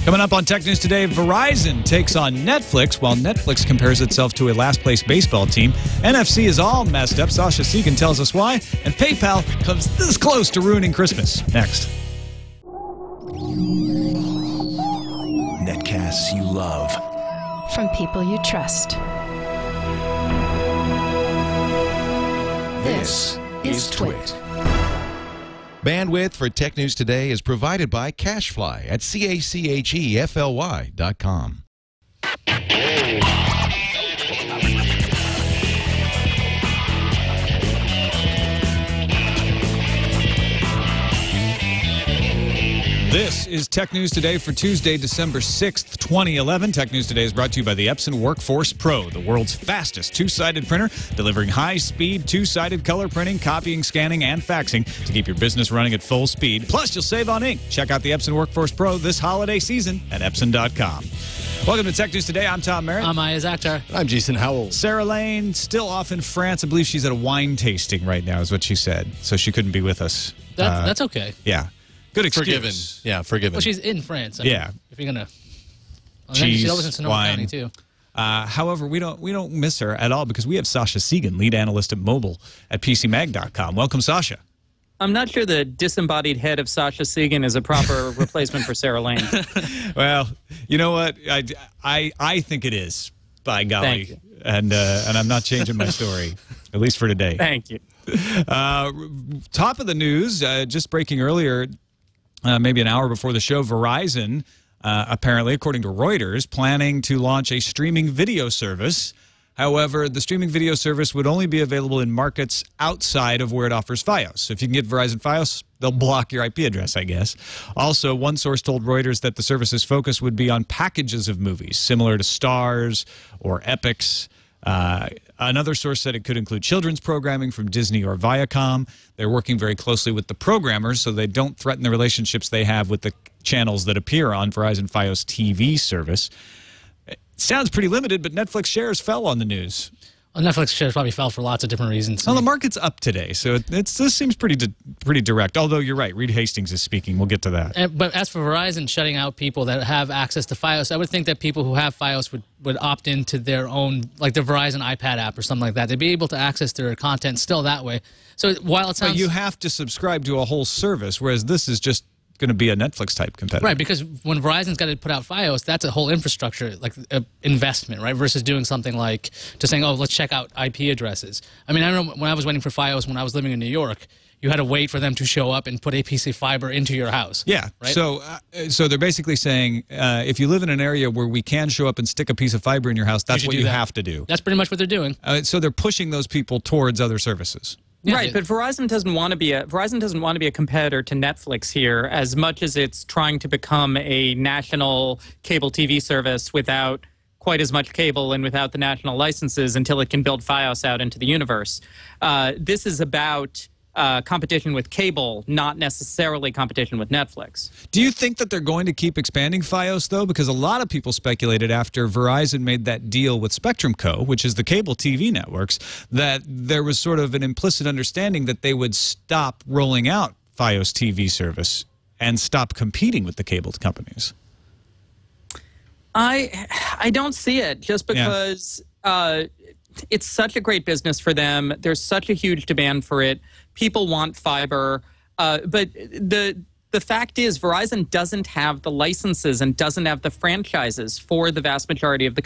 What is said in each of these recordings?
Coming up on Tech News Today, Verizon takes on Netflix while Netflix compares itself to a last-place baseball team. NFC is all messed up. Sascha Segan tells us why. And PayPal comes this close to ruining Christmas. Next. Netcasts you love. From people you trust. This is TWiT. Bandwidth for Tech News Today is provided by Cachefly at CACHEFLY.com. This is Tech News Today for Tuesday, December 6th, 2011. Tech News Today is brought to you by the Epson WorkForce Pro, the world's fastest two-sided printer, delivering high-speed two-sided color printing, copying, scanning, and faxing to keep your business running at full speed. Plus, you'll save on ink. Check out the Epson WorkForce Pro this holiday season at Epson.com. Welcome to Tech News Today. I'm Tom Merritt. I'm Iyaz Akhtar. I'm Jason Howell. Sarah Lane, still off in France. I believe she's at a wine tasting right now, is what she said. So she couldn't be with us. That's okay. Yeah. Good excuse. Forgiven. Yeah, forgiven. Well, she's in France. I mean, yeah. If you're gonna, Cheese, she lives in Sonoma wine. County too. However, we don't miss her at all because we have Sascha Segan, lead analyst at mobile at PCMag.com. Welcome, Sascha. I'm not sure the disembodied head of Sascha Segan is a proper replacement for Sarah Lane. Well, you know what? I think it is. By golly, Thank you. And I'm not changing my story, at least for today. Thank you. Top of the news, just breaking earlier. Maybe an hour before the show, Verizon, apparently, according to Reuters, planning to launch a streaming video service. However, the streaming video service would only be available in markets outside of where it offers Fios. So if you can get Verizon Fios, they'll block your IP address, I guess. Also, one source told Reuters that the service's focus would be on packages of movies, similar to Stars or Epics. Another source said it could include children's programming from Disney or Viacom. They're working very closely with the programmers so they don't threaten the relationships they have with the channels that appear on Verizon Fios TV service. It sounds pretty limited, but Netflix shares fell on the news. Well, Netflix shares probably fell for lots of different reasons. Well, the market's up today, so this seems pretty direct. Although you're right, Reed Hastings is speaking. We'll get to that. But as for Verizon shutting out people that have access to Fios, I would think that people who have Fios would opt into their own, like the Verizon iPad app or something like that. They'd be able to access their content still that way. So while it sounds... But you have to subscribe to a whole service, whereas this is just going to be a Netflix-type competitor. Right, because when Verizon's got to put out Fios, that's a whole infrastructure, like investment, right, versus doing something like just saying, oh, let's check out IP addresses. I mean, I remember when I was waiting for Fios when I was living in New York, you had to wait for them to show up and put APC fiber into your house. Yeah, right? So they're basically saying if you live in an area where we can show up and stick a piece of fiber in your house, that's what you have to do. That's pretty much what they're doing. So they're pushing those people towards other services. Yeah, right, but Verizon doesn't want to be a competitor to Netflix here as much as it's trying to become a national cable TV service without quite as much cable and without the national licenses until it can build Fios out into the universe. This is about competition with cable, not necessarily competition with Netflix. Do you think that they're going to keep expanding Fios, though? Because a lot of people speculated after Verizon made that deal with Spectrum Co., which is the cable TV networks, that there was sort of an implicit understanding that they would stop rolling out Fios TV service and stop competing with the cable companies. I don't see it, just because it's such a great business for them. There's such a huge demand for it. People want fiber, but the fact is Verizon doesn't have the licenses and doesn't have the franchises for the vast majority of the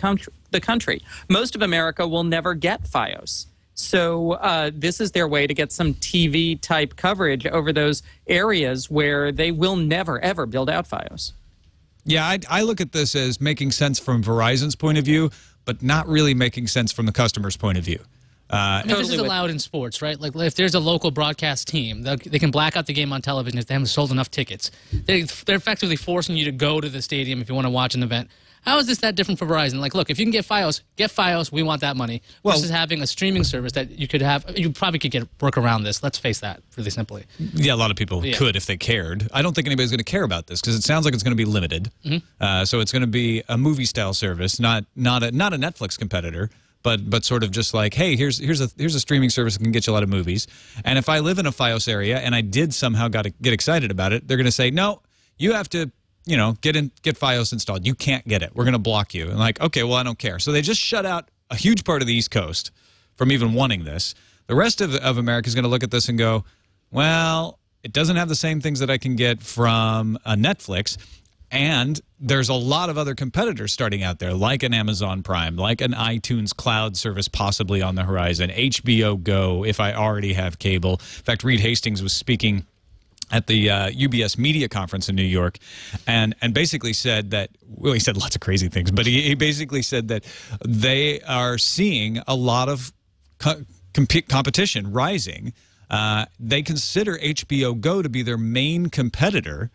country. Most of America will never get Fios. So this is their way to get some TV-type coverage over those areas where they will never, ever build out Fios. Yeah, I look at this as making sense from Verizon's point of view, but not really making sense from the customer's point of view. I mean, this is allowed in sports, right? Like if there's a local broadcast team, they can black out the game on television if they haven't sold enough tickets. They're effectively forcing you to go to the stadium if you want to watch an event. How is this that different for Verizon? Like, look, if you can get Fios, we want that money. Versus having a streaming service that you could have, you probably could work around this. Let's face that, really simply. Yeah, a lot of people could if they cared. I don't think anybody's going to care about this because it sounds like it's going to be limited. So it's going to be a movie-style service, not a Netflix competitor. But sort of just like, hey, here's a streaming service that can get you a lot of movies. And if I live in a Fios area and I did somehow get excited about it, they're going to say, no, you have to you know, get Fios installed. You can't get it. We're going to block you. And like, okay, well, I don't care. So they just shut out a huge part of the East Coast from even wanting this. The rest of America is going to look at this and go, well, it doesn't have the same things that I can get from Netflix. And there's a lot of other competitors starting out there, like an Amazon Prime, like an iTunes cloud service possibly on the horizon, HBO Go if I already have cable. In fact, Reed Hastings was speaking at the UBS Media Conference in New York, and basically said that, well, he said lots of crazy things, but he basically said that they are seeing a lot of competition rising. They consider HBO Go to be their main competitor,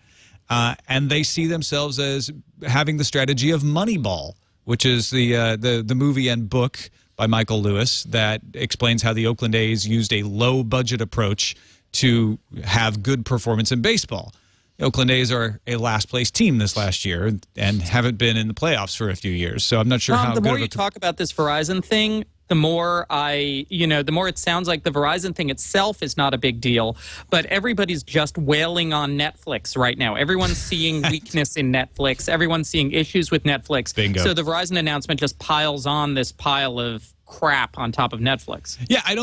and they see themselves as having the strategy of Moneyball, which is the movie and book by Michael Lewis that explains how the Oakland A's used a low-budget approach to have good performance in baseball. The Oakland A's are a last-place team this last year and haven't been in the playoffs for a few years. So I'm not sure how. The more you talk about this Verizon thing, the more the more it sounds like the Verizon thing itself is not a big deal, but everybody's just wailing on Netflix right now. Everyone's seeing weakness in Netflix. Everyone's seeing issues with Netflix. Bingo. So the Verizon announcement just piles on this pile of crap on top of Netflix. Yeah, I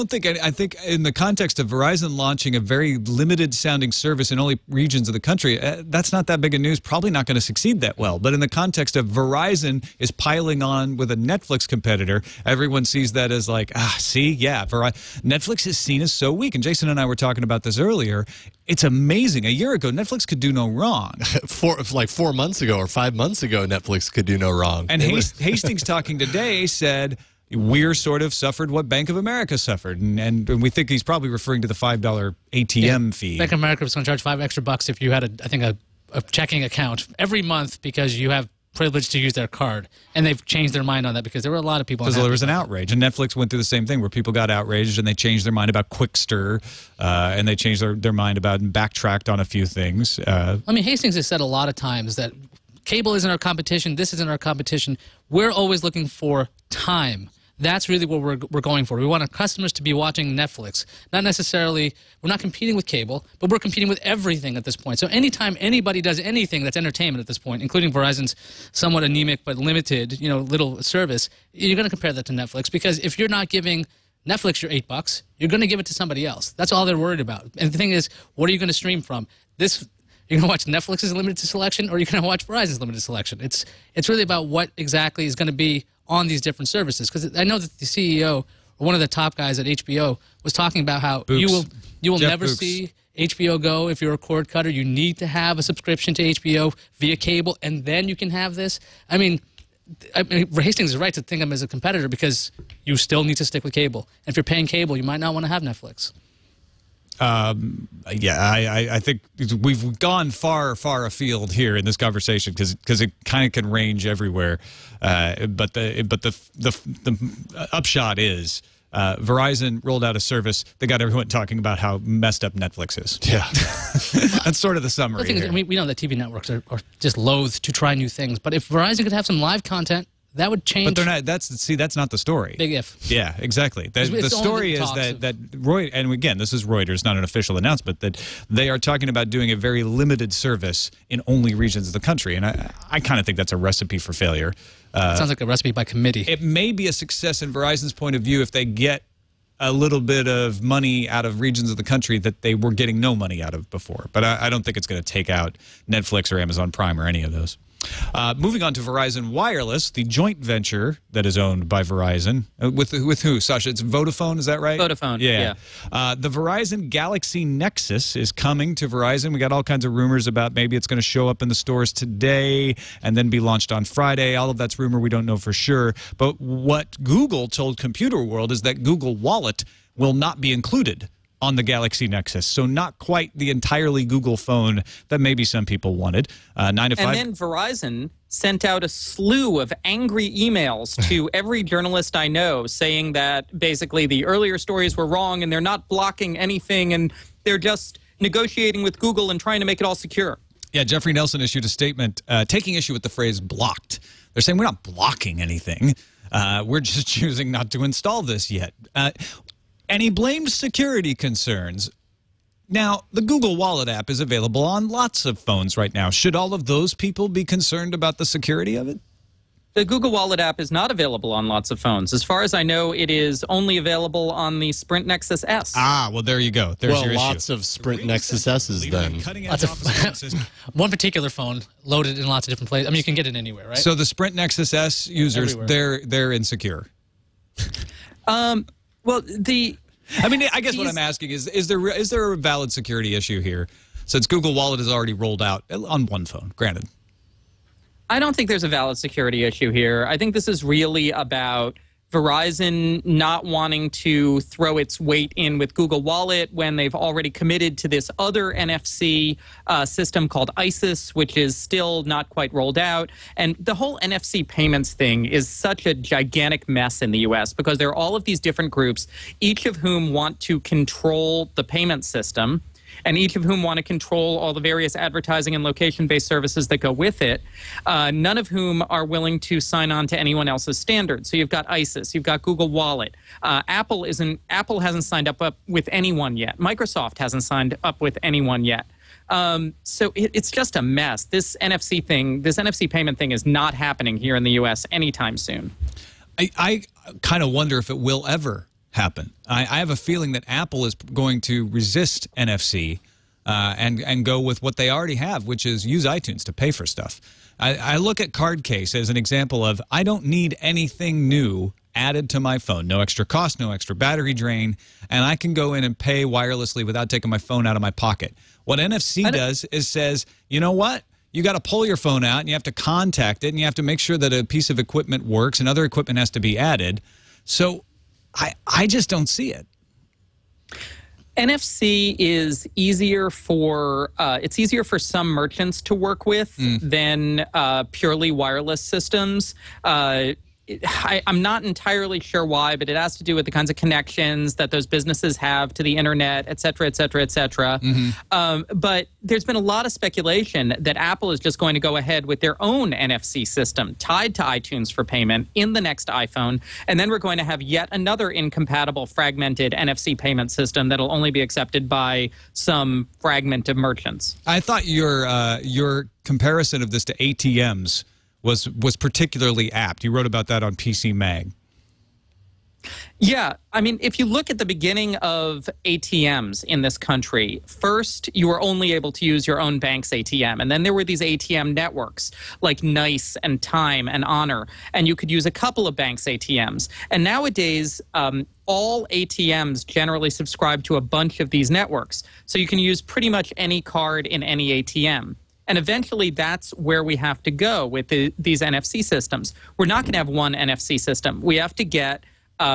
think in the context of Verizon launching a very limited sounding service in only regions of the country, that's not that big of news, probably not going to succeed that well. But in the context of Verizon is piling on with a Netflix competitor, everyone sees that as like, see, yeah, Netflix is seen as so weak. And Jason and I were talking about this earlier. It's amazing. A year ago, Netflix could do no wrong. 4 months ago or 5 months ago, Netflix could do no wrong. And Hastings talking today said, we're sort of suffered what Bank of America suffered, and we think he's probably referring to the $5 ATM fee. Bank of America was going to charge $5 extra if you had a checking account every month because you have privilege to use their card, and they've changed their mind on that because there were a lot of people. Because there was an outrage, and Netflix went through the same thing where people got outraged and they changed their mind about Quickster, and they changed their mind about and backtracked on a few things. I mean, Hastings has said a lot of times that cable isn't our competition. This isn't our competition. We're always looking for time. That's really what we're going for. We want our customers to be watching Netflix. Not necessarily, we're not competing with cable, but we're competing with everything at this point. So anytime anybody does anything that's entertainment at this point, including Verizon's somewhat anemic but limited, little service, you're going to compare that to Netflix, because if you're not giving Netflix your $8, you're going to give it to somebody else. That's all they're worried about. And the thing is, what are you going to stream from? You're going to watch Netflix's limited selection, or you're going to watch Verizon's limited selection. It's really about what exactly is going to be on these different services. Because I know that the CEO, or one of the top guys at HBO, was talking about how you will never see HBO Go if you're a cord cutter. You need to have a subscription to HBO via cable, and then you can have this. I mean, Hastings is right to think of him as a competitor because you still need to stick with cable. And if you're paying cable, you might not want to have Netflix. Yeah, I think we've gone far afield here in this conversation because it kind of can range everywhere. But the upshot is Verizon rolled out a service that got everyone talking about how messed up Netflix is. Yeah, that's sort of the summary. The thing is, we know that TV networks are just loath to try new things. But if Verizon could have some live content, that would change. But they're not. That's not the story. Big if. Yeah, exactly. The story is that Reuters, and again, this is Reuters, not an official announcement, that they are talking about doing a very limited service in only regions of the country, and I kind of think that's a recipe for failure. It sounds like a recipe by committee. It may be a success in Verizon's point of view if they get a little bit of money out of regions of the country that they were getting no money out of before, but I don't think it's going to take out Netflix or Amazon Prime or any of those. Moving on to Verizon Wireless, the joint venture that is owned by Verizon. With who, Sascha? It's Vodafone, is that right? Vodafone, yeah. The Verizon Galaxy Nexus is coming to Verizon. We got all kinds of rumors about maybe it's going to show up in the stores today and then be launched on Friday. All of that's rumor. We don't know for sure. But what Google told Computer World is that Google Wallet will not be included on the Galaxy Nexus. So not quite the entirely Google phone that maybe some people wanted. 9 to 5. And then Verizon sent out a slew of angry emails to every journalist I know saying that basically the earlier stories were wrong and they're not blocking anything and they're just negotiating with Google and trying to make it all secure. Yeah, Jeffrey Nelson issued a statement taking issue with the phrase blocked. They're saying we're not blocking anything. We're just choosing not to install this yet. And he blamed security concerns. Now, the Google Wallet app is available on lots of phones right now. Should all of those people be concerned about the security of it? The Google Wallet app is not available on lots of phones. As far as I know, it is only available on the Sprint Nexus S. Ah, well, there you go. There's your issue. Lots of Sprint Nexus S's then. Lots of one particular phone loaded in lots of different places. I mean, you can get it anywhere, right? So the Sprint Nexus S users, they're insecure. Well, I mean, I guess what I'm asking is there a valid security issue here, since Google Wallet is already rolled out on one phone, granted? I don't think there's a valid security issue here. I think this is really about Verizon not wanting to throw its weight in with Google Wallet when they've already committed to this other NFC system called Iyaz, which is still not quite rolled out. And the whole NFC payments thing is such a gigantic mess in the U.S. because there are all of these different groups, each of whom want to control the payment system, and each of whom want to control all the various advertising and location-based services that go with it, none of whom are willing to sign on to anyone else's standards. So you've got Iyaz, you've got Google Wallet. Apple hasn't signed up with anyone yet. Microsoft hasn't signed up with anyone yet. So it's just a mess. This NFC payment thing is not happening here in the U.S. anytime soon. I kind of wonder if it will ever happen. I have a feeling that Apple is going to resist NFC and go with what they already have, which is use iTunes to pay for stuff. I look at CardCase as an example of I don't need anything new added to my phone. No extra cost, no extra battery drain, and I can go in and pay wirelessly without taking my phone out of my pocket. What NFC does is says, you know what? You got to pull your phone out and you have to contact it and you have to make sure that a piece of equipment works and other equipment has to be added. So I just don't see it. NFC is easier for it's easier for some merchants to work with than purely wireless systems. I'm not entirely sure why, but it has to do with the kinds of connections that those businesses have to the internet, et cetera, et cetera, et cetera. But there's been a lot of speculation that Apple is just going to go ahead with their own NFC system tied to iTunes for payment in the next iPhone, and then we're going to have yet another incompatible, fragmented NFC payment system that'll only be accepted by some fragment of merchants. I thought your comparison of this to ATMs was particularly apt. You wrote about that on PC Mag. Yeah, I mean, if you look at the beginning of ATMs in this country, first you were only able to use your own bank's ATM, and then there were these ATM networks like NICE and Time and Honor, and you could use a couple of banks' ATMs. And nowadays, all ATMs generally subscribe to a bunch of these networks, so you can use pretty much any card in any ATM. And eventually, that's where we have to go with these NFC systems. We're not going to have one NFC system. We have to get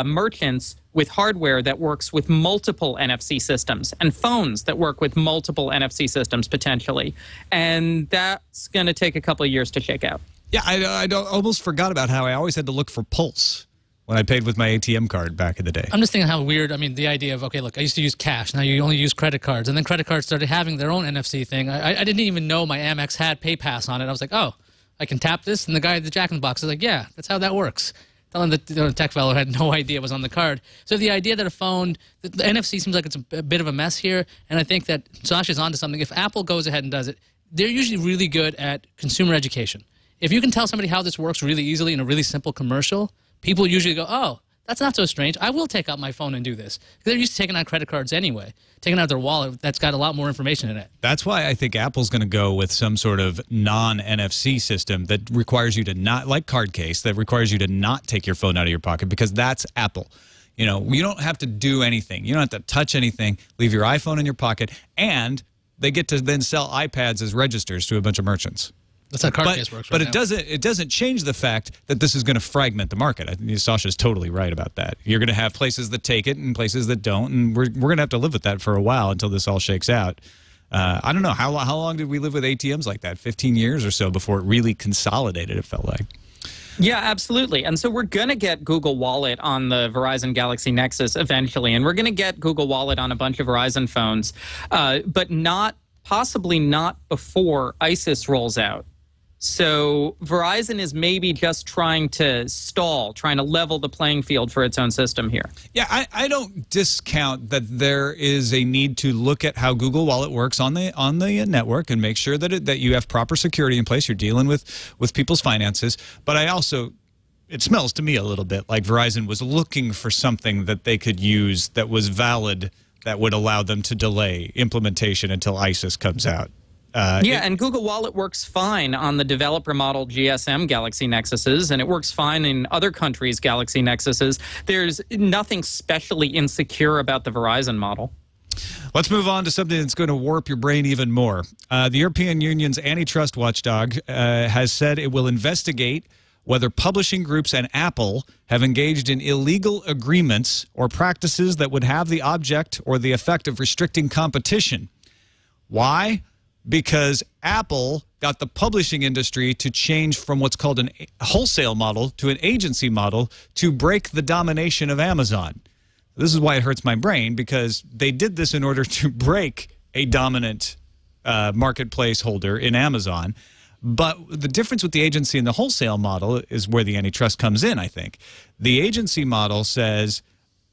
merchants with hardware that works with multiple NFC systems and phones that work with multiple NFC systems potentially. And that's going to take a couple of years to shake out. Yeah, I almost forgot about how I always had to look for Pulse when I paid with my ATM card back in the day. I'm just thinking how weird, I mean, the idea of, okay, look, I used to use cash. Now you only use credit cards. And then credit cards started having their own NFC thing. I didn't even know my Amex had PayPass on it. I was like, oh, I can tap this? And the guy at the Jack in the Box was like, yeah, that's how that works. Telling the tech fellow had no idea it was on the card. So the idea that a phone, the NFC seems like it's a bit of a mess here. And I think that Sascha's onto something. If Apple goes ahead and does it, they're usually really good at consumer education. If you can tell somebody how this works really easily in a really simple commercial, people usually go, oh, that's not so strange. I will take out my phone and do this. They're used to taking out credit cards anyway, taking out their wallet that's got a lot more information in it. That's why I think Apple's going to go with some sort of non-NFC system that requires you to not, like CardCase, that requires you to not take your phone out of your pocket, because that's Apple. You know, you don't have to do anything. You don't have to touch anything. Leave your iPhone in your pocket, and they get to then sell iPads as registers to a bunch of merchants. That's how CardCase works. But it doesn't change the fact that this is going to fragment the market. I think Sascha's totally right about that. You're going to have places that take it and places that don't, and we're going to have to live with that for a while until this all shakes out. I don't know how long did we live with ATMs like that? 15 years or so before it really consolidated. It felt like. Yeah, absolutely. And so we're going to get Google Wallet on the Verizon Galaxy Nexus eventually, and we're going to get Google Wallet on a bunch of Verizon phones, but possibly not before Iyaz rolls out. So Verizon is maybe just trying to stall, trying to level the playing field for its own system here. Yeah, I don't discount that there is a need to look at how Google Wallet works on the network and make sure that that you have proper security in place. You're dealing with people's finances, but I also, it smells to me a little bit like Verizon was looking for something that they could use that was valid, that would allow them to delay implementation until ISIS comes out. And Google Wallet works fine on the developer model GSM Galaxy Nexuses, and it works fine in other countries' Galaxy Nexuses. There's nothing specially insecure about the Verizon model. Let's move on to something that's going to warp your brain even more. The European Union's antitrust watchdog has said it will investigate whether publishing groups and Apple have engaged in illegal agreements or practices that would have the object or the effect of restricting competition. Why? Because Apple got the publishing industry to change from what's called a wholesale model to an agency model to break the domination of Amazon. This is why it hurts my brain, because they did this in order to break a dominant marketplace holder in Amazon. But the difference with the agency and the wholesale model is where the antitrust comes in, I think. The agency model says,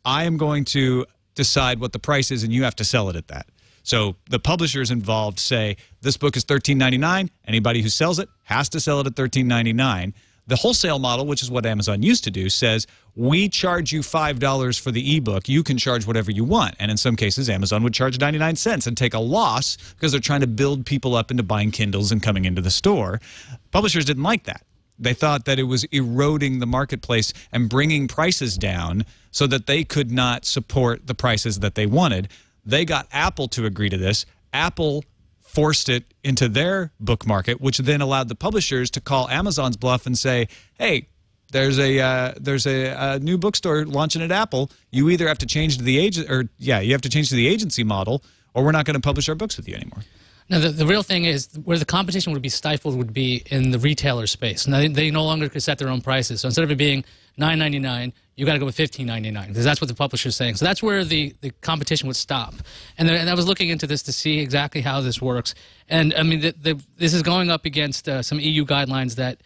I am going to decide what the price is and you have to sell it at that. So the publishers involved say, this book is $13.99. Anybody who sells it has to sell it at $13.99. The wholesale model, which is what Amazon used to do, says, we charge you $5 for the ebook. You can charge whatever you want. And in some cases, Amazon would charge 99 cents and take a loss because they're trying to build people up into buying Kindles and coming into the store. Publishers didn't like that. They thought that it was eroding the marketplace and bringing prices down so that they could not support the prices that they wanted. They got Apple to agree to this. Apple forced it into their book market, which then allowed the publishers to call Amazon's bluff and say, hey, there's a new bookstore launching at Apple. You either have to change to the you have to change to the agency model, or we're not going to publish our books with you anymore. Now, the real thing is where the competition would be stifled would be in the retailer space. Now, they no longer could set their own prices. So instead of it being $9.99, you got to go with $15.99 because that's what the publisher's saying. So that's where the competition would stop. And I was looking into this to see exactly how this works. And, I mean, this is going up against some EU guidelines that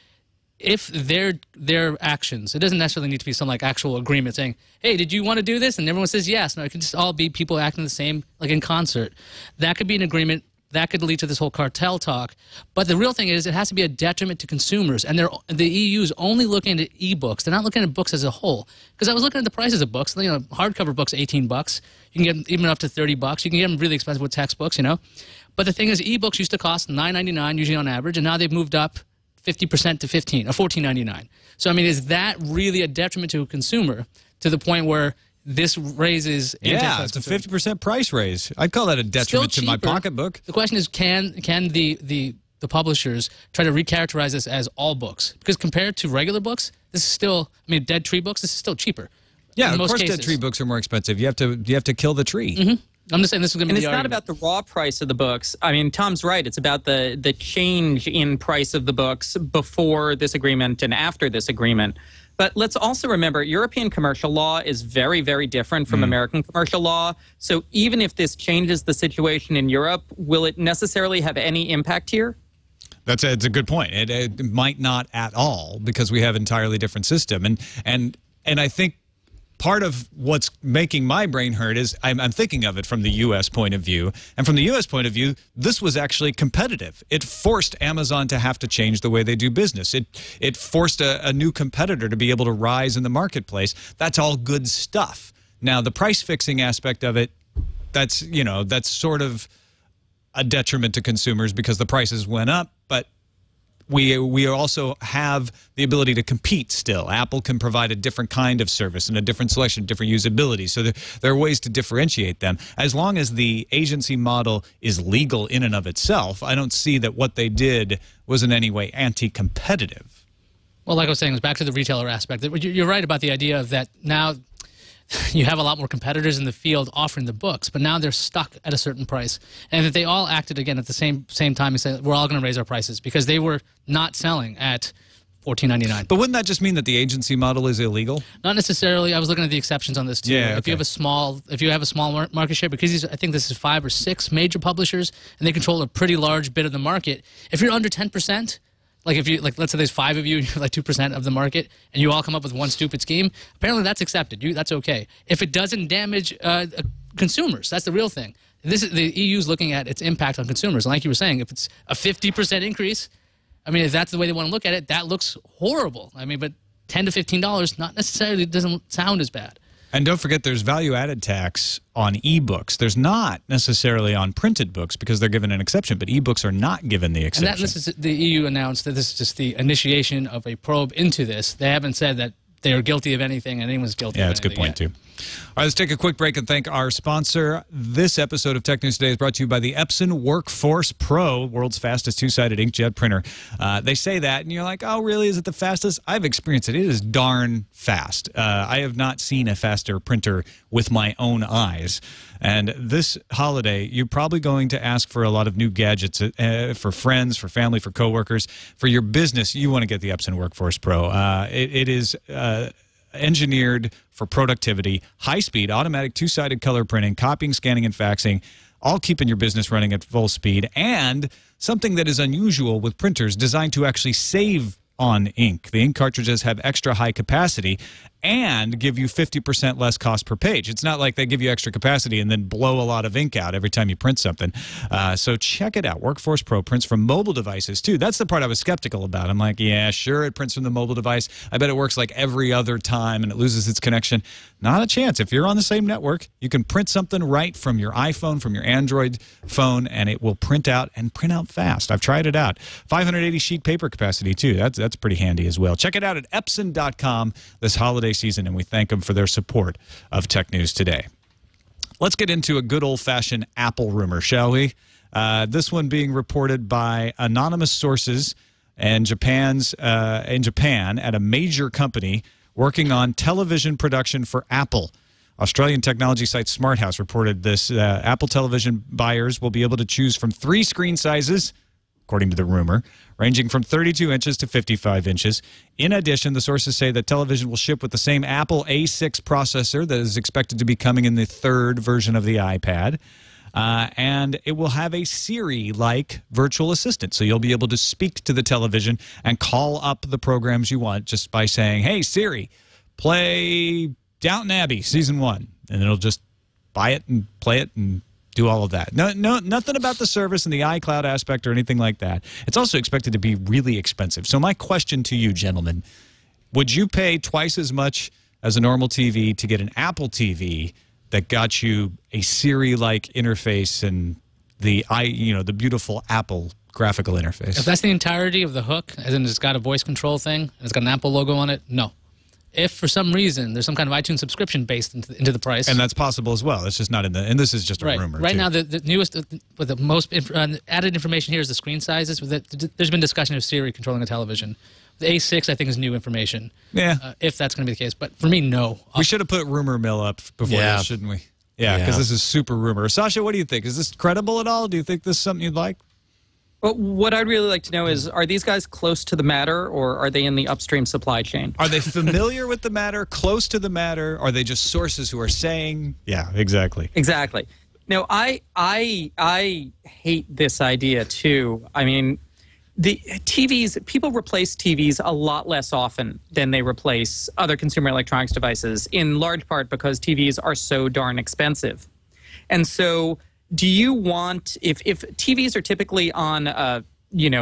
if their actions, it doesn't necessarily need to be some like actual agreement saying, hey, did you want to do this? And everyone says yes. No, it can just all be people acting the same, like in concert. That could be an agreement. That could lead to this whole cartel talk. But the real thing is it has to be a detriment to consumers. And the EU is only looking at ebooks. They're not looking at books as a whole. Because I was looking at the prices of books. You know, hardcover books, $18. You can get them even up to $30. You can get them really expensive with textbooks, you know. But the thing is, ebooks used to cost $9.99 usually on average, and now they've moved up 50% to $15 or $14.99. So, I mean, is that really a detriment to a consumer to the point where this raises it's a 50% price raise. I'd call that a detriment to my pocketbook. The question is, can the publishers try to recharacterize this as all books? Because compared to regular books, this is still, I mean, dead tree books, this is still cheaper. Yeah, of course dead tree books are more expensive. You have to kill the tree. Mm-hmm. I'm just saying this is going to be the argument. And it's not about the raw price of the books. I mean, Tom's right. It's about the change in price of the books before this agreement and after this agreement. But let's also remember, European commercial law is very, very different from American commercial law. So even if this changes the situation in Europe, will it necessarily have any impact here? It's a good point. It might not at all because we have an entirely different system. And I think part of what's making my brain hurt is I'm thinking of it from the U.S. point of view. And from the U.S. point of view, this was actually competitive. It forced Amazon to have to change the way they do business. It forced a new competitor to be able to rise in the marketplace. That's all good stuff. Now, the price fixing aspect of it, that's sort of a detriment to consumers because the prices went up, but we also have the ability to compete still. Apple can provide a different kind of service and a different selection, different usability. So there are ways to differentiate them. As long as the agency model is legal in and of itself, I don't see that what they did was in any way anti-competitive. Well, like I was saying, it's back to the retailer aspect. You're right about the idea of that now you have a lot more competitors in the field offering the books, but now they're stuck at a certain price. And if they all acted again at the same time and said, we're all going to raise our prices because they were not selling at $14.99. But wouldn't that just mean that the agency model is illegal? Not necessarily. I was looking at the exceptions on this too. Yeah, If you have a small market share, because I think this is 5 or 6 major publishers, and they control a pretty large bit of the market. If you're under 10%, Like if you let's say there's 5 of you, and you're like 2% of the market, and you all come up with one stupid scheme. Apparently, that's accepted. That's okay if it doesn't damage consumers. That's the real thing. This is the EU's looking at its impact on consumers. And like you were saying, if it's a 50% increase, I mean, if that's the way they want to look at it, that looks horrible. I mean, but $10 to $15 not necessarily doesn't sound as bad. And don't forget, there's value-added tax on ebooks. There's not necessarily on printed books because they're given an exception, but ebooks are not given the exception. And this is the EU announced that this is just the initiation of a probe into this. They haven't said that they are guilty of anything and anyone's guilty of anything. Yeah, that's a good point, too. All right, let's take a quick break and thank our sponsor. This episode of Tech News Today is brought to you by the Epson WorkForce Pro, world's fastest two-sided inkjet printer. They say that, and you're like, oh, really? Is it the fastest? I've experienced it. It is darn fast. I have not seen a faster printer with my own eyes. And this holiday, you're probably going to ask for a lot of new gadgets for friends, for family, for coworkers. For your business, you want to get the Epson WorkForce Pro. It is engineered for productivity, high-speed, automatic two-sided color printing, copying, scanning, and faxing, all keeping your business running at full speed, and something that is unusual with printers designed to actually save on ink. The ink cartridges have extra high capacity and give you 50% less cost per page. It's not like they give you extra capacity and then blow a lot of ink out every time you print something. So check it out. WorkForce Pro prints from mobile devices, too. That's the part I was skeptical about. I'm like, yeah, sure, it prints from the mobile device. I bet it works like every other time and it loses its connection. Not a chance. If you're on the same network, you can print something right from your iPhone, from your Android phone, and it will print out and print out fast. I've tried it out. 580 sheet paper capacity, too. That's pretty handy as well. Check it out at Epson.com this holiday season, and we thank them for their support of Tech News Today. Let's get into a good old-fashioned Apple rumor, shall we? This one being reported by anonymous sources in Japan at a major company working on television production for Apple. Australian technology site SmartHouse reported this. Apple television buyers will be able to choose from 3 screen sizes, according to the rumor, ranging from 32 inches to 55 inches. In addition, the sources say that television will ship with the same Apple A6 processor that is expected to be coming in the 3rd version of the iPad. And it will have a Siri-like virtual assistant. So you'll be able to speak to the television and call up the programs you want just by saying, hey, Siri, play Downton Abbey Season 1. And it'll just buy it and play it and do all of that. No, nothing about the service and the iCloud aspect or anything like that. It's also expected to be really expensive. So my question to you, gentlemen, would you pay twice as much as a normal TV to get an Apple TV that got you a Siri-like interface and the beautiful Apple graphical interface? If that's the entirety of the hook, as in it's got a voice control thing, and it's got an Apple logo on it, no. If for some reason there's some kind of iTunes subscription based into the price, and that's possible as well. It's just not in the. And this is just a rumor. Right now, the newest, with the most added information here is the screen sizes. There's been discussion of Siri controlling a television. The A6, I think, is new information. Yeah, if that's going to be the case. But for me, no. We should have put rumor mill up before this, shouldn't we? Yeah, because this is super rumor. Sascha, what do you think? Is this credible at all? Do you think this is something you'd like? Well, what I'd really like to know is, are these guys close to the matter, or are they in the upstream supply chain? Are they familiar with the matter, close to the matter? Are they just sources who are saying? Yeah, exactly. Exactly. No, I hate this idea, too. I mean, the TVs, people replace TVs a lot less often than they replace other consumer electronics devices, in large part because TVs are so darn expensive. And so do you want, if TVs are typically on a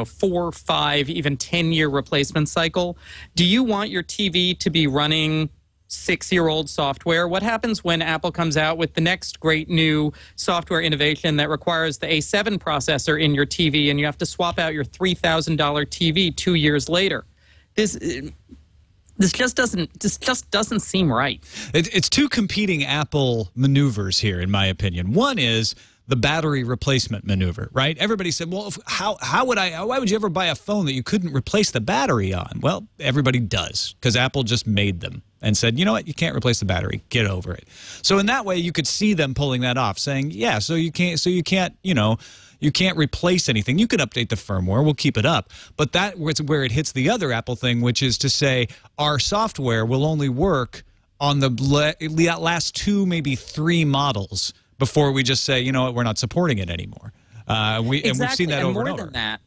4, 5, even 10-year replacement cycle, do you want your TV to be running 6-year-old software? What happens when Apple comes out with the next great new software innovation that requires the A7 processor in your TV and you have to swap out your $3,000 TV 2 years later? This just doesn't seem right. It's 2 competing Apple maneuvers here, in my opinion. One is the battery replacement maneuver, right? Everybody said, well, why would you ever buy a phone that you couldn't replace the battery on? Well, everybody does, because Apple just made them and said, you know what, you can't replace the battery, get over it. So in that way, you could see them pulling that off, saying, yeah, so you can't replace anything. You can update the firmware, we'll keep it up. But that was where it hits the other Apple thing, which is to say our software will only work on the last 2, maybe 3 models before we just say, you know what, we're not supporting it anymore. And we've seen that over and over. More than that,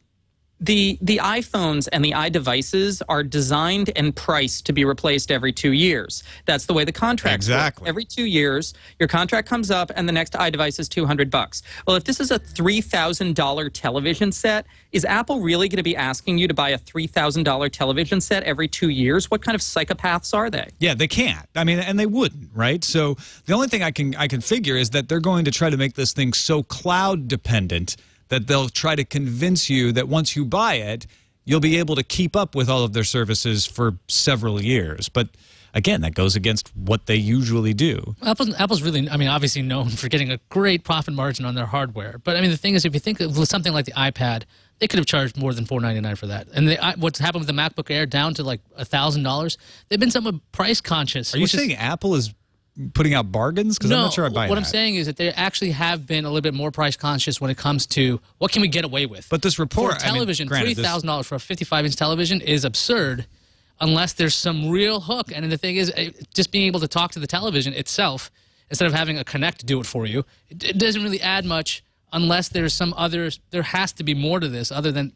the iPhones and the iDevices are designed and priced to be replaced every 2 years. That's the way the contract works. Every 2 years, your contract comes up, and the next iDevice is $200. Well, if this is a $3,000 television set, is Apple really going to be asking you to buy a $3,000 television set every 2 years? What kind of psychopaths are they? Yeah, they can't. I mean, and they wouldn't, right? So the only thing I can figure is that they're going to try to make this thing so cloud dependent that they'll try to convince you that once you buy it, you'll be able to keep up with all of their services for several years. But again, that goes against what they usually do. Apple's really, I mean, obviously known for getting a great profit margin on their hardware. But I mean, the thing is, if you think of something like the iPad, they could have charged more than $499 for that. And what's happened with the MacBook Air down to like $1,000, they've been somewhat price conscious. Are you saying Apple is putting out bargains? Because I'm not sure I buy that. What I'm saying is that they actually have been a little bit more price conscious when it comes to what can we get away with. But this report, for a television, $3,000 for a 55-inch television is absurd unless there's some real hook. And the thing is, just being able to talk to the television itself instead of having a Connect do it for you, it doesn't really add much unless there's some other, there has to be more to this other than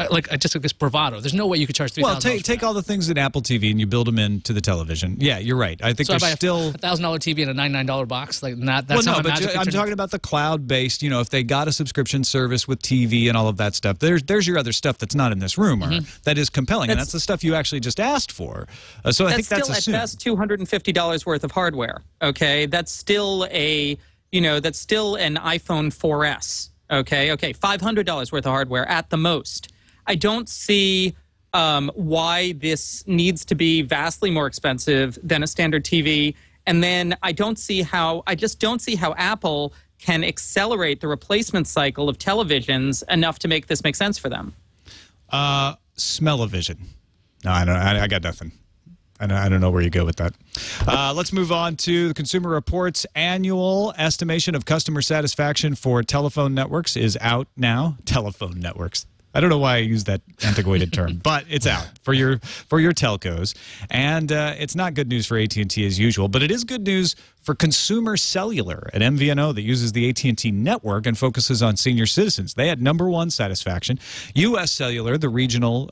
like just like this bravado. There's no way you could charge $3,000. Well, take all the things in Apple TV and you build them into the television. Yeah, you're right. I think so. there's still a $1,000 TV and a $99 box. Like not. That's well, no, but I'm talking about the cloud-based. You know, if they got a subscription service with TV and all of that stuff, there's your other stuff that's not in this rumor that is compelling, and that's the stuff you actually just asked for. So I think that's still at best $250 worth of hardware. Okay, that's still an iPhone 4S. Okay, $500 worth of hardware at the most. I don't see why this needs to be vastly more expensive than a standard TV. And then I just don't see how Apple can accelerate the replacement cycle of televisions enough to make this make sense for them. Smell-o-vision. No, I got nothing. I don't know where you go with that. Let's move on to the Consumer Reports annual estimation of customer satisfaction for telephone networks is out now. Telephone networks. I don't know why I use that antiquated term, but it's out for your telcos. And it's not good news for AT&T as usual, but it is good news for Consumer Cellular, an MVNO that uses the AT&T network and focuses on senior citizens. They had #1 satisfaction. U.S. Cellular, the regional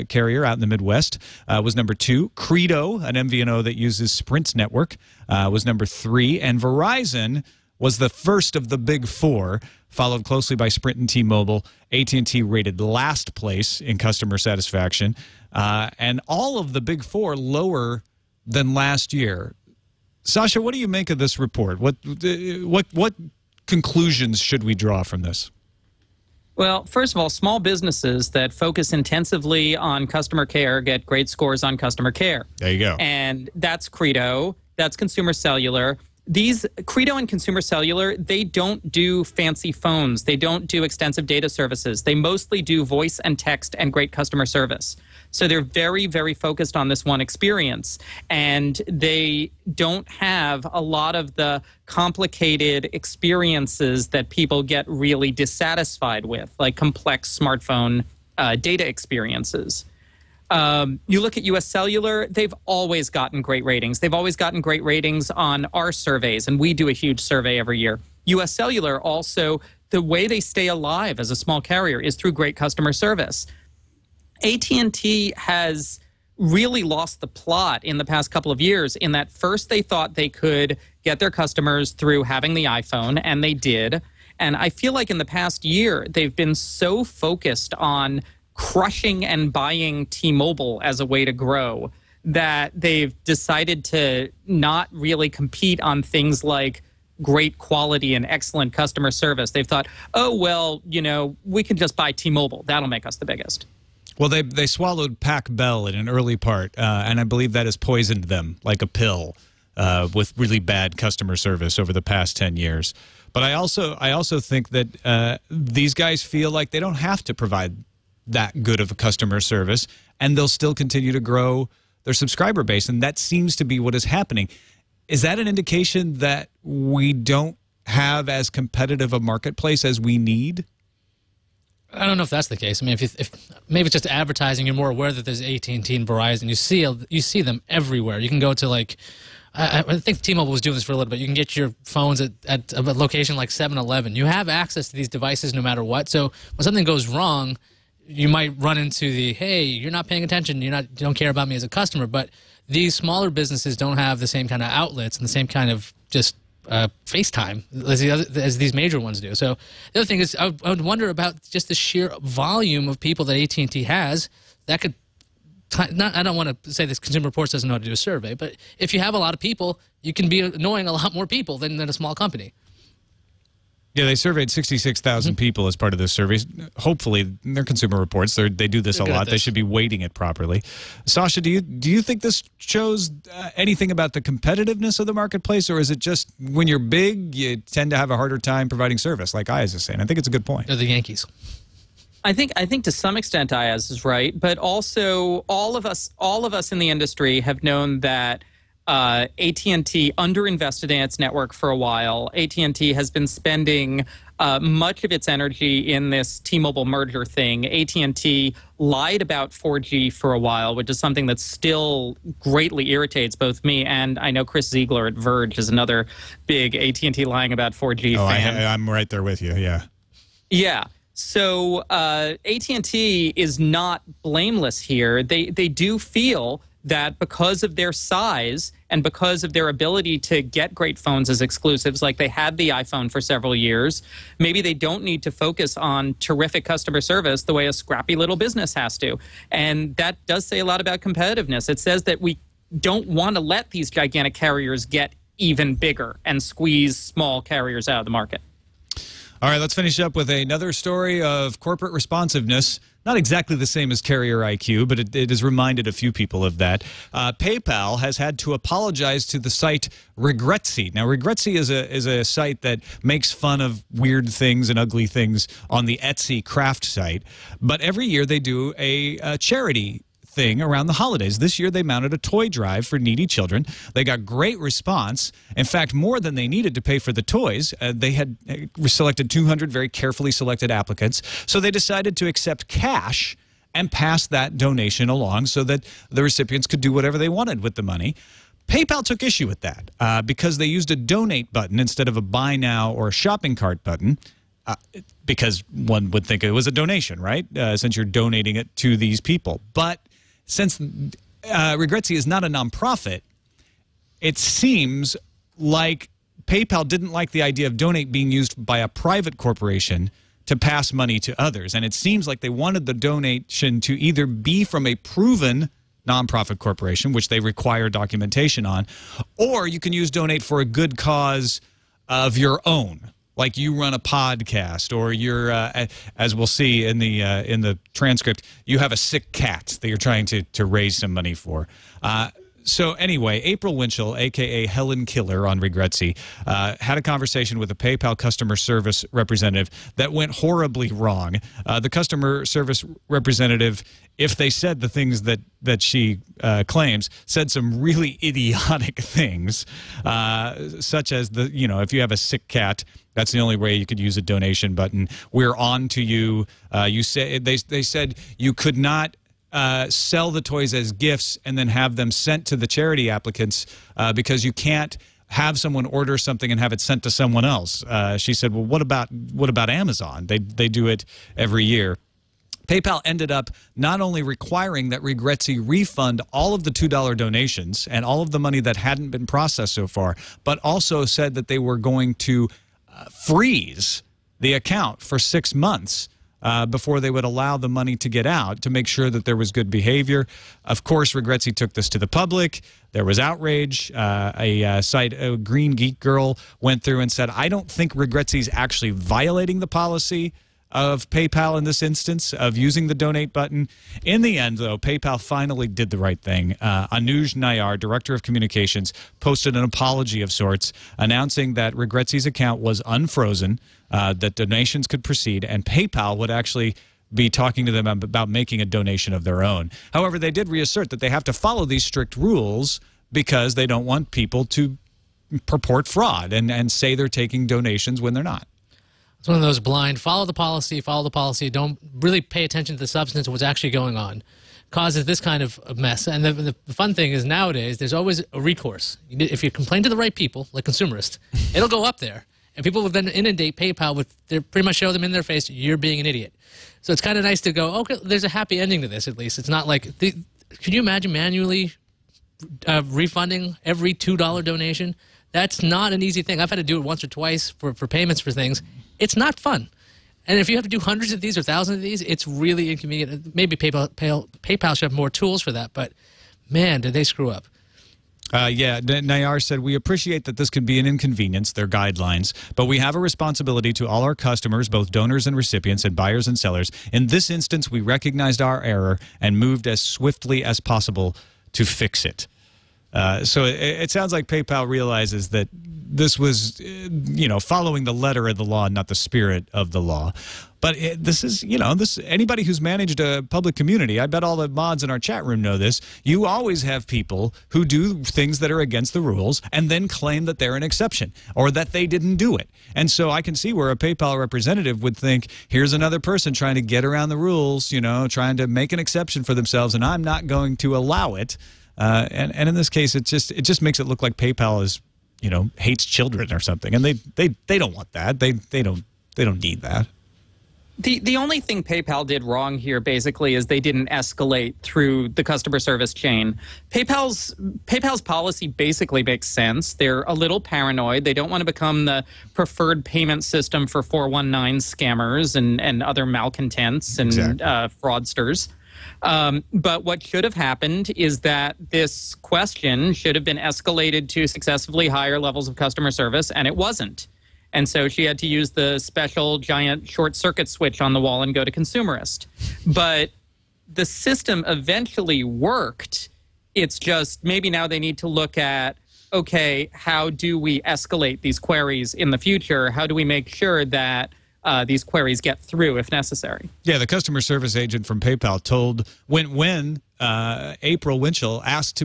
carrier out in the Midwest, was #2. Credo, an MVNO that uses Sprint's network, was #3. And Verizon was the first of the big four, followed closely by Sprint and T-Mobile. AT&T rated last place in customer satisfaction, and all of the big four lower than last year. Sascha, what do you make of this report? What conclusions should we draw from this? Well, first of all, small businesses that focus intensively on customer care get great scores on customer care. There you go. And that's Credo, that's Consumer Cellular. These Credo and Consumer Cellular, they don't do fancy phones. They don't do extensive data services. They mostly do voice and text and great customer service. So they're very, very focused on this one experience. And they don't have a lot of the complicated experiences that people get really dissatisfied with, like complex smartphone data experiences. You look at U.S. Cellular, they've always gotten great ratings. They've always gotten great ratings on our surveys, and we do a huge survey every year. U.S. Cellular also, the way they stay alive as a small carrier is through great customer service. AT&T has really lost the plot in the past couple of years in that first they thought they could get their customers through having the iPhone, and they did. And I feel like in the past year, they've been so focused on crushing and buying T-Mobile as a way to grow that they've decided to not really compete on things like great quality and excellent customer service. They've thought, oh, well, we can just buy T-Mobile. That'll make us the biggest. Well, they swallowed Pac Bell in an early part, and I believe that has poisoned them like a pill with really bad customer service over the past 10 years. But I also think that these guys feel like they don't have to provide that good of a customer service, and they'll still continue to grow their subscriber base, and that seems to be what is happening. Is that an indication that we don't have as competitive a marketplace as we need? I don't know if that's the case. I mean, if maybe it's just advertising, you're more aware that there's AT&T and Verizon. You see them everywhere. You can go to like, I think T-Mobile was doing this for a little bit. You can get your phones at a location like 7-Eleven. You have access to these devices no matter what. So when something goes wrong, you might run into the, hey, you're not paying attention, you don't care about me as a customer. But these smaller businesses don't have the same kind of outlets and the same kind of just FaceTime as these major ones do. So the other thing is, I would wonder about just the sheer volume of people that AT&T has that could. I don't want to say this Consumer Reports doesn't know how to do a survey, but if you have a lot of people, you can be annoying a lot more people than a small company. Yeah, they surveyed 66,000 people as part of this survey. Hopefully, they're Consumer Reports. They do this a lot. They should be weighting it properly. Sascha, do you think this shows anything about the competitiveness of the marketplace, or is it just when you're big, you tend to have a harder time providing service, like Iyaz is saying? I think it's a good point. They're the Yankees. I think to some extent Iyaz is right, but also all of us in the industry have known that AT&T underinvested in its network for a while. AT&T has been spending much of its energy in this T-Mobile merger thing. AT&T lied about 4G for a while, which is something that still greatly irritates both me and I know Chris Ziegler at Verge is another big AT&T lying about 4G fan. I'm right there with you, yeah. Yeah. So AT&T is not blameless here. They do feel that because of their size and because of their ability to get great phones as exclusives, like they had the iPhone for several years, maybe they don't need to focus on terrific customer service the way a scrappy little business has to. And that does say a lot about competitiveness. It says that we don't want to let these gigantic carriers get even bigger and squeeze small carriers out of the market. All right, let's finish up with another story of corporate responsiveness. Not exactly the same as carrier IQ, but it has reminded a few people of that. PayPal has had to apologize to the site Regretsy. Now, Regretsy is a site that makes fun of weird things and ugly things on the Etsy craft site. But every year they do a charity thing around the holidays. This year they mounted a toy drive for needy children. They got great response. In fact, more than they needed to pay for the toys. They had selected 200 very carefully selected applicants. So they decided to accept cash and pass that donation along so that the recipients could do whatever they wanted with the money. PayPal took issue with that because they used a donate button instead of a buy now or a shopping cart button. Because one would think it was a donation, right? Since you're donating it to these people. But since Regretsy is not a nonprofit, it seems like PayPal didn't like the idea of donate being used by a private corporation to pass money to others. And it seems like they wanted the donation to either be from a proven nonprofit corporation, which they require documentation on, or you can use donate for a good cause of your own. Like you run a podcast, or you're, as we'll see in the transcript, you have a sick cat that you're trying to raise some money for. So anyway, April Winchell, a.k.a. Helen Killer on Regretsy, had a conversation with a PayPal customer service representative that went horribly wrong. The customer service representative, if they said the things that she claims, said some really idiotic things, such as if you have a sick cat, that's the only way you could use a donation button. We're on to you. They said you could not sell the toys as gifts and then have them sent to the charity applicants because you can't have someone order something and have it sent to someone else. She said, well, what about Amazon? They do it every year. PayPal ended up not only requiring that Regretsy refund all of the $2 donations and all of the money that hadn't been processed so far, but also said that they were going to freeze the account for 6 months before they would allow the money to get out to make sure that there was good behavior. Of course, Regretsy took this to the public. There was outrage. A Green Geek Girl went through and said, I don't think Regretsy's actually violating the policy of PayPal in this instance of using the donate button. In the end, though, PayPal finally did the right thing. Anuj Nayar, director of communications, posted an apology of sorts, announcing that Regretsy's account was unfrozen, that donations could proceed, and PayPal would actually be talking to them about making a donation of their own. However, they did reassert that they have to follow these strict rules because they don't want people to purport fraud and say they're taking donations when they're not. It's one of those blind, follow the policy, don't really pay attention to the substance of what's actually going on. Causes this kind of mess. And the fun thing is nowadays, there's always a recourse. If you complain to the right people, like Consumerist, it'll go up there. And people would then inundate PayPal with, they pretty much show them in their face, you're being an idiot. So it's kind of nice to go, okay, there's a happy ending to this at least. It's not like, can you imagine manually refunding every $2 donation? That's not an easy thing. I've had to do it once or twice for payments for things. It's not fun. And if you have to do hundreds of these or thousands of these, it's really inconvenient. Maybe PayPal should have more tools for that, but man, did they screw up. Yeah, Nayar said, we appreciate that this could be an inconvenience, their guidelines, but we have a responsibility to all our customers, both donors and recipients and buyers and sellers. In this instance, we recognized our error and moved as swiftly as possible to fix it. So it sounds like PayPal realizes that this was, following the letter of the law, not the spirit of the law. But this is, anybody who's managed a public community, I bet all the mods in our chat room know this, you always have people who do things that are against the rules and then claim that they're an exception or that they didn't do it. And so I can see where a PayPal representative would think, here's another person trying to get around the rules, trying to make an exception for themselves, and I'm not going to allow it. And in this case, it just makes it look like PayPal is, hates children or something, and they don't want that. They don't need that. The only thing PayPal did wrong here basically is they didn't escalate through the customer service chain. PayPal's policy basically makes sense. They're a little paranoid. They don't want to become the preferred payment system for 419 scammers and other malcontents and fraudsters. But what should have happened is that this question should have been escalated to successively higher levels of customer service, and it wasn't. And so she had to use the special giant short circuit switch on the wall and go to consumerist. But the system eventually worked. It's just maybe now they need to look at, okay, how do we escalate these queries in the future? How do we make sure that these queries get through if necessary? Yeah, the customer service agent from PayPal told when April Winchell asked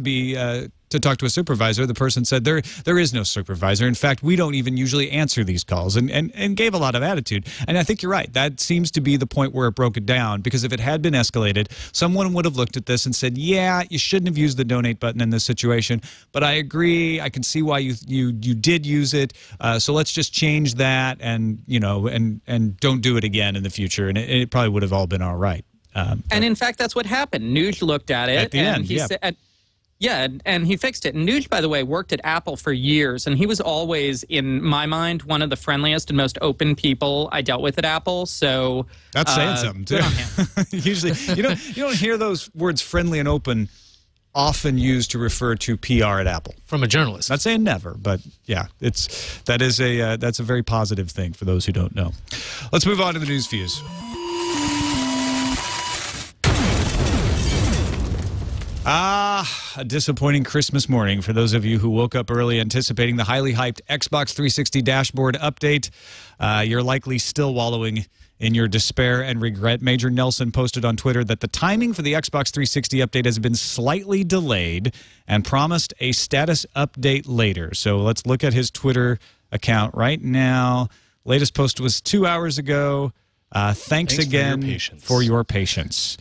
to talk to a supervisor, the person said there is no supervisor. In fact, we don't even usually answer these calls, and gave a lot of attitude. And I think you're right. That seems to be the point where it broke it down, because if it had been escalated, someone would have looked at this and said, yeah, you shouldn't have used the donate button in this situation, but I agree. I can see why you did use it. So let's just change that and don't do it again in the future. And it probably would have all been all right. And in fact, that's what happened. Nuge looked at it, at the end, he said, yeah, and he fixed it. And Nuge, by the way, worked at Apple for years, and he was always, in my mind, one of the friendliest and most open people I dealt with at Apple. So that's saying something too. Usually, you don't hear those words "friendly" and "open" often used to refer to PR at Apple from a journalist. Not saying never, but yeah, that's a very positive thing for those who don't know. Let's move on to the news views. A disappointing Christmas morning for those of you who woke up early anticipating the highly hyped Xbox 360 dashboard update. You're likely still wallowing in your despair and regret. Major Nelson posted on Twitter that the timing for the Xbox 360 update has been slightly delayed and promised a status update later. So let's look at his Twitter account right now. Latest post was 2 hours ago. Thanks again for your patience.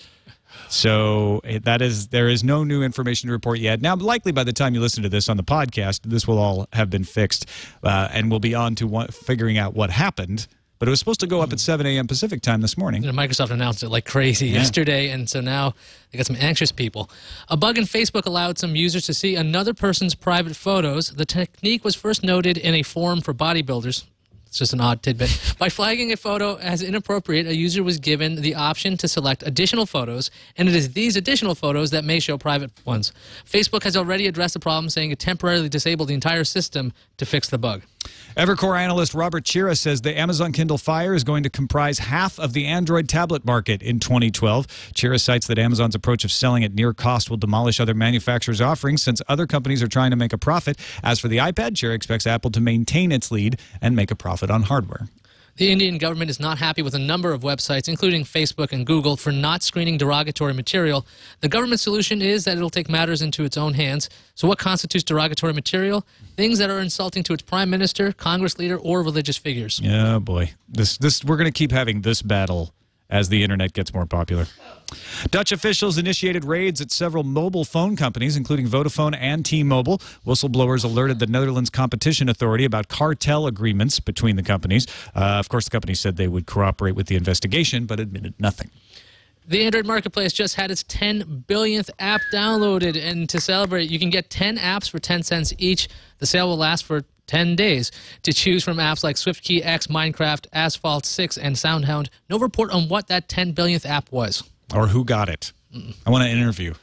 So there is no new information to report yet. Now, likely by the time you listen to this on the podcast, this will all have been fixed, and we'll be on to figuring out what happened. But it was supposed to go up at 7 a.m. Pacific time this morning. Microsoft announced it like crazy yesterday, and so now they got some anxious people. A bug in Facebook allowed some users to see another person's private photos. The technique was first noted in a forum for bodybuilders. It's just an odd tidbit. By flagging a photo as inappropriate, a user was given the option to select additional photos, and it is these additional photos that may show private ones. Facebook has already addressed the problem, saying it temporarily disabled the entire system to fix the bug. Evercore analyst Robert Chira says the Amazon Kindle Fire is going to comprise half of the Android tablet market in 2012. Chira cites that Amazon's approach of selling at near cost will demolish other manufacturers' offerings since other companies are trying to make a profit. As for the iPad, Chira expects Apple to maintain its lead and make a profit on hardware. The Indian government is not happy with a number of websites, including Facebook and Google, for not screening derogatory material. The government's solution is that it'll take matters into its own hands. So what constitutes derogatory material? Things that are insulting to its prime minister, Congress leader, or religious figures. Yeah, boy. We're going to keep having this battle as the internet gets more popular. Dutch officials initiated raids at several mobile phone companies, including Vodafone and T-Mobile. Whistleblowers alerted the Netherlands Competition Authority about cartel agreements between the companies. Of course, the company said they would cooperate with the investigation, but admitted nothing. The Android Marketplace just had its 10 billionth app downloaded, and to celebrate, you can get 10 apps for 10 cents each. The sale will last for 10 days. To choose from apps like SwiftKey X, Minecraft, Asphalt 6, and SoundHound. No report on what that 10 billionth app was. Or who got it. I want to interview.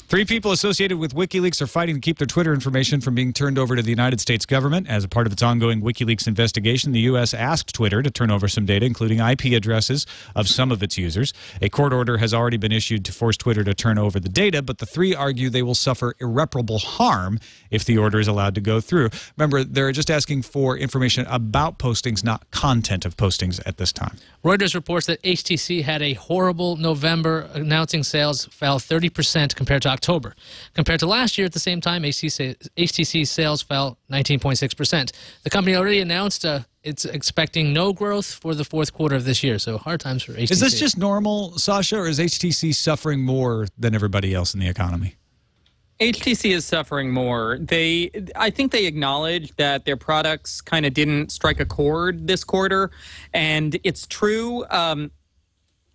3 people associated with WikiLeaks are fighting to keep their Twitter information from being turned over to the United States government. As a part of its ongoing WikiLeaks investigation, the U.S. asked Twitter to turn over some data, including IP addresses of some of its users. A court order has already been issued to force Twitter to turn over the data, but the 3 argue they will suffer irreparable harm if the order is allowed to go through. Remember, they're just asking for information about postings, not content of postings at this time. Reuters reports that HTC had a horrible November, announcing sales fell 30% compared to October. Compared to last year at the same time, HTC sales fell 19.6%. The company already announced it's expecting no growth for the fourth quarter of this year, so hard times for HTC. Is this just normal, Sascha, or is HTC suffering more than everybody else in the economy? HTC is suffering more. I think they acknowledge that their products kind of didn't strike a chord this quarter, and it's true.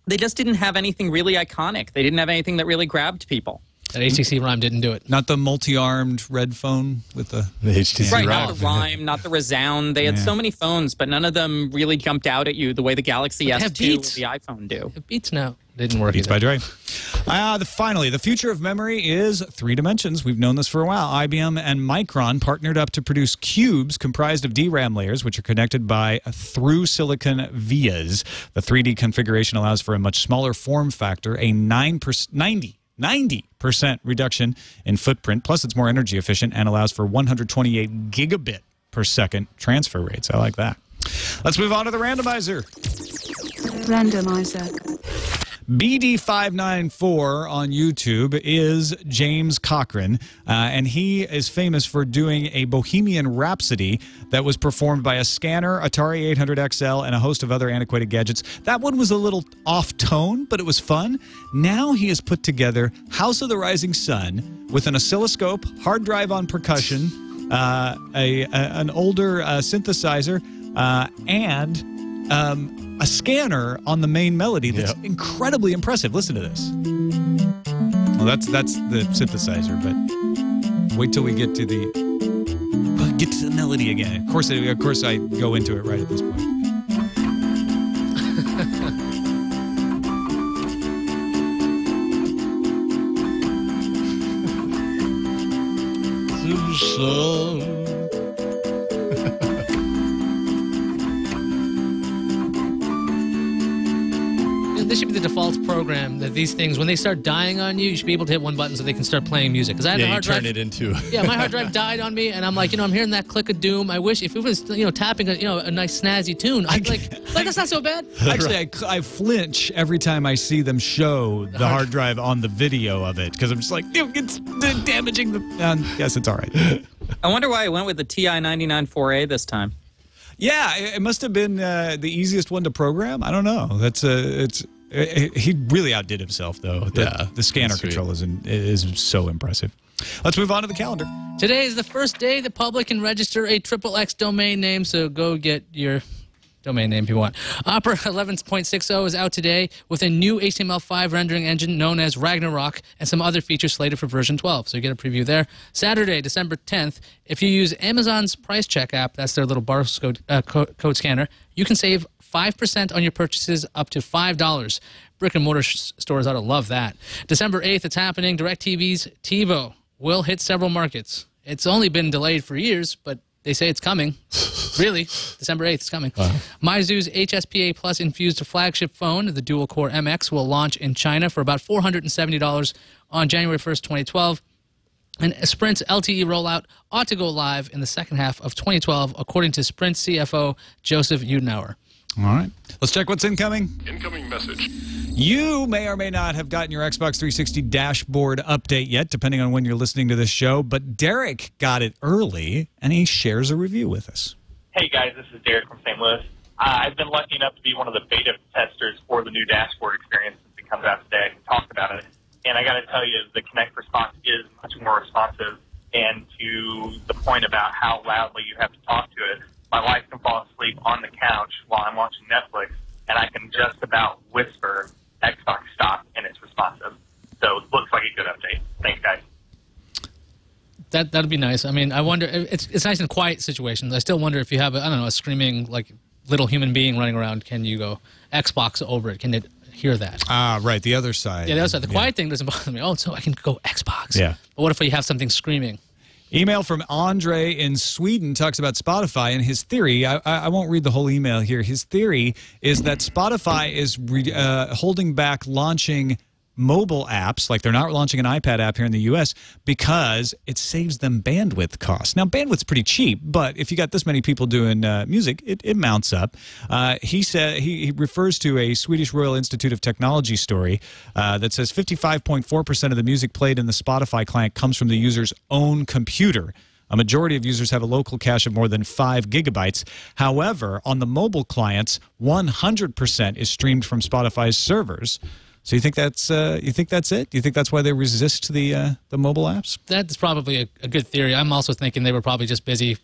They just didn't have anything really iconic. They didn't have anything that really grabbed people. That HTC Rhyme didn't do it. Not the multi-armed red phone with the HTC Right, Rhyme. not the Rhyme, not the Resound. They had so many phones, but none of them really jumped out at you the way the Galaxy S2 and the iPhone do. It beats now. Didn't work. Beats by Dre. Finally, the future of memory is 3 dimensions. We've known this for a while. IBM and Micron partnered up to produce cubes comprised of DRAM layers, which are connected by through-silicon vias. The 3D configuration allows for a much smaller form factor, a 90% reduction in footprint, plus it's more energy efficient and allows for 128 gigabit per second transfer rates. I like that. Let's move on to the randomizer. Randomizer. BD594 on YouTube is James Cochran, and he is famous for doing a Bohemian Rhapsody that was performed by a scanner, Atari 800 XL, and a host of other antiquated gadgets. That one was a little off-tone, but it was fun. Now he has put together House of the Rising Sun with an oscilloscope, hard drive on percussion, an older synthesizer, and a scanner on the main melody that's incredibly impressive. Listen to this. Well, that's the synthesizer, but wait till we get to the melody again. Of course I go into it right at this point. This should be the default program that these things, when they start dying on you, you should be able to hit one button so they can start playing music. Because I had a hard drive. Turn it into. Yeah, my hard drive died on me, and I'm like, I'm hearing that click of doom. I wish if it was, tapping a nice snazzy tune, I'd like that's not so bad. Actually, I flinch every time I see them show the hard drive on the video of it because I'm just like, it's damaging the. Yes, it's all right. I wonder why I went with the TI-99 4A this time. Yeah, it must have been the easiest one to program. I don't know. He really outdid himself, though. The scanner control is so impressive. Let's move on to the calendar. Today is the first day the public can register a XXX domain name, so go get your domain name if you want. Opera 11.60 is out today with a new HTML5 rendering engine known as Ragnarok and some other features slated for version 12. So you get a preview there. Saturday, December 10th, if you use Amazon's Price Check app, that's their little barcode code scanner, you can save 5% on your purchases up to $5. Brick and mortar stores ought to love that. December 8th, it's happening. DirecTV's TiVo will hit several markets. It's only been delayed for years, but they say it's coming. Really, December 8th is coming. Meizu's HSPA Plus infused flagship phone, the dual-core MX, will launch in China for about $470 on January 1st, 2012. And Sprint's LTE rollout ought to go live in the second half of 2012, according to Sprint CFO Joseph Udenauer. All right. Let's check what's incoming. Incoming message. You may or may not have gotten your Xbox 360 dashboard update yet, depending on when you're listening to this show, but Derek got it early, and he shares a review with us. Hey guys, this is Derek from St. Louis. I've been lucky enough to be one of the beta testers for the new dashboard experience since it comes out today. I can talk about it. And I got to tell you, the Connect response is much more responsive. And to the point about how loudly you have to talk to it, my wife can fall asleep on the couch while I'm watching Netflix, and I can just about whisper Xbox stop, and it's responsive. So it looks like a good update. Thanks, guys. That'd be nice. I mean, I wonder. It's nice in quiet situations. I still wonder if you have a screaming like little human being running around. Can you go Xbox over it? Can it hear that? Right. The other side. Yeah, the other side. The quiet thing doesn't bother me. Oh, so I can go Xbox. Yeah. But what if you have something screaming? Email from Andre in Sweden talks about Spotify and his theory. I won't read the whole email here. His theory is that Spotify is holding back launching mobile apps, like they're not launching an iPad app here in the U.S. because it saves them bandwidth costs. Now, bandwidth's pretty cheap, but if you got this many people doing music, it mounts up. He said he refers to a Swedish Royal Institute of Technology story that says 55.4% of the music played in the Spotify client comes from the user's own computer. A majority of users have a local cache of more than 5 gigabytes. However, on the mobile clients, 100% is streamed from Spotify's servers. So you think that's it? You think that's why they resist the mobile apps? That's probably a good theory. I'm also thinking they were probably just busy,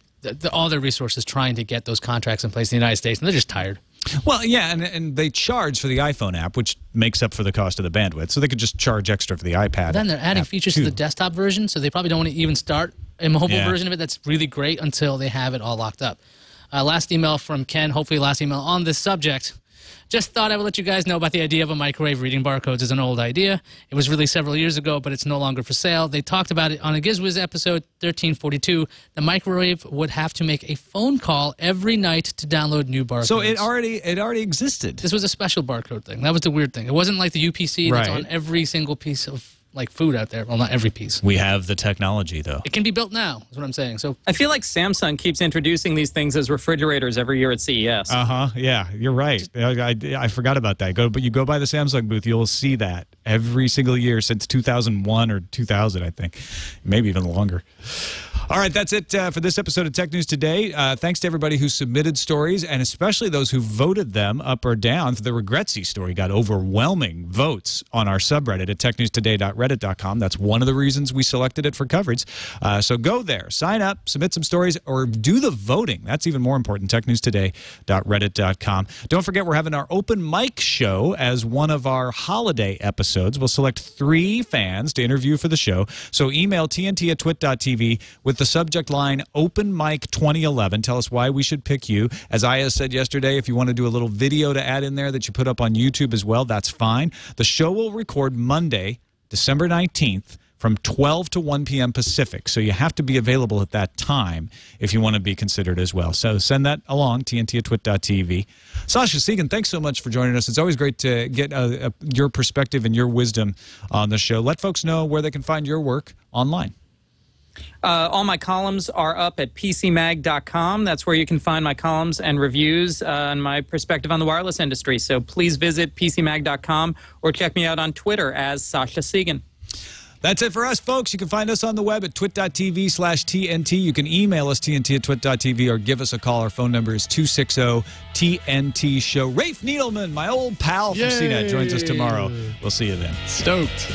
all their resources trying to get those contracts in place in the United States, and they're just tired. Well, yeah, and they charge for the iPhone app, which makes up for the cost of the bandwidth. So they could just charge extra for the iPad. Then they're adding features to the desktop version, so they probably don't want to even start a mobile version of it that's really great until they have it all locked up. Last email from Ken, hopefully last email on this subject. Just thought I would let you guys know about the idea of a microwave reading barcodes. Is an old idea. It was released several years ago, but it's no longer for sale. They talked about it on a GizWiz episode 1342. The microwave would have to make a phone call every night to download new barcodes. So it already existed. This was a special barcode thing. That was the weird thing. It wasn't like the UPC that's on every single piece of like food out there. Well, not every piece. We have the technology, though. It can be built now, is what I'm saying. So I feel like Samsung keeps introducing these things as refrigerators every year at CES. Yeah, you're right. I forgot about that. You go by the Samsung booth, you'll see that every single year since 2001 or 2000, I think. Maybe even longer. All right, that's it for this episode of Tech News Today. Thanks to everybody who submitted stories, and especially those who voted them up or down. The Regretsy story got overwhelming votes on our subreddit at technewstoday.reddit.com. That's one of the reasons we selected it for coverage. So go there, sign up, submit some stories, or do the voting. That's even more important, technewstoday.reddit.com. Don't forget, we're having our open mic show as one of our holiday episodes. We'll select 3 fans to interview for the show. So email tnt@twit.tv with the subject line Open Mic 2011. Tell us why we should pick you. As Iyaz said yesterday, if you want to do a little video to add in there that you put up on YouTube as well, that's fine. The show will record Monday, December 19th from 12 to 1 p.m. Pacific. So you have to be available at that time if you want to be considered as well. So send that along, tnt@twit.tv. Sascha, Segan, thanks so much for joining us. It's always great to get your perspective and your wisdom on the show. Let folks know where they can find your work online. All my columns are up at pcmag.com. That's where you can find my columns and reviews and my perspective on the wireless industry. So please visit pcmag.com or check me out on Twitter as Sascha Segan. That's it for us, folks. You can find us on the web at twit.tv/TNT. You can email us, tnt@twit.tv, or give us a call. Our phone number is 260-TNT-SHOW. Rafe Needleman, my old pal from CNET, joins us tomorrow. We'll see you then. Stoked.